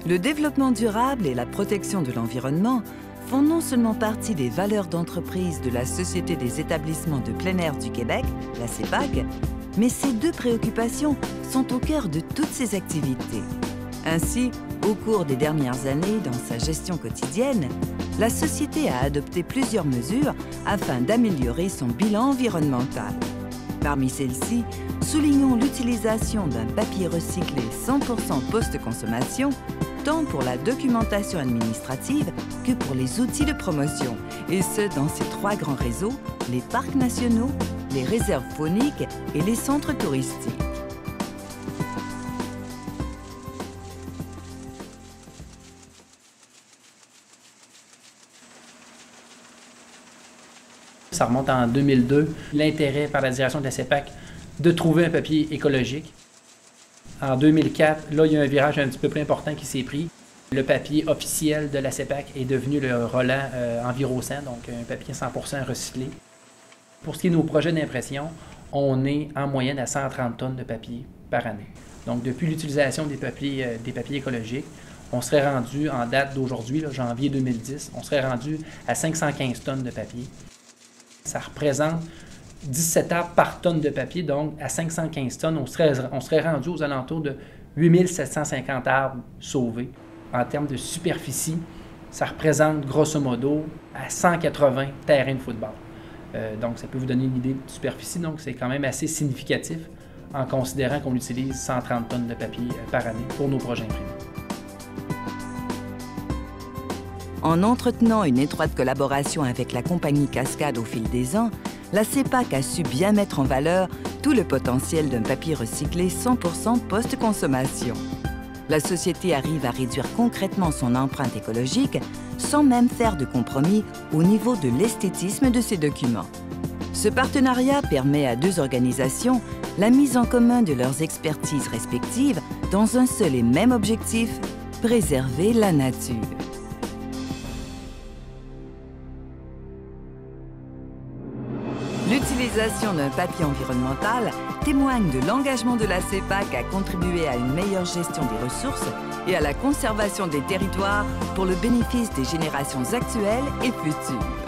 Le développement durable et la protection de l'environnement font non seulement partie des valeurs d'entreprise de la Société des établissements de plein air du Québec, la CEPAQ, mais ces deux préoccupations sont au cœur de toutes ses activités. Ainsi, au cours des dernières années, dans sa gestion quotidienne, la Société a adopté plusieurs mesures afin d'améliorer son bilan environnemental. Parmi celles-ci, soulignons l'utilisation d'un papier recyclé 100% post-consommation, tant pour la documentation administrative que pour les outils de promotion, et ce dans ces trois grands réseaux, les parcs nationaux, les réserves fauniques et les centres touristiques. Ça remonte en 2002, l'intérêt par la direction de la CEPAQ de trouver un papier écologique. En 2004, là, il y a un virage un petit peu plus important qui s'est pris. Le papier officiel de la CEPAQ est devenu le Roland Enviro-100, donc un papier 100% recyclé. Pour ce qui est de nos projets d'impression, on est en moyenne à 130 tonnes de papier par année. Donc, depuis l'utilisation des papiers écologiques, on serait rendu, en date d'aujourd'hui, janvier 2010, on serait rendu à 515 tonnes de papier. Ça représente 17 arbres par tonne de papier, donc à 515 tonnes, on serait rendu aux alentours de 8750 arbres sauvés. En termes de superficie, ça représente grosso modo à 180 terrains de football. Donc ça peut vous donner une idée de superficie, donc c'est quand même assez significatif en considérant qu'on utilise 130 tonnes de papier par année pour nos projets imprimés. En entretenant une étroite collaboration avec la compagnie Cascade au fil des ans, la CEPAQ a su bien mettre en valeur tout le potentiel d'un papier recyclé 100% post-consommation. La société arrive à réduire concrètement son empreinte écologique sans même faire de compromis au niveau de l'esthétisme de ses documents. Ce partenariat permet à deux organisations la mise en commun de leurs expertises respectives dans un seul et même objectif, préserver la nature. L'utilisation d'un papier environnemental témoigne de l'engagement de la CEPAQ à contribuer à une meilleure gestion des ressources et à la conservation des territoires pour le bénéfice des générations actuelles et futures.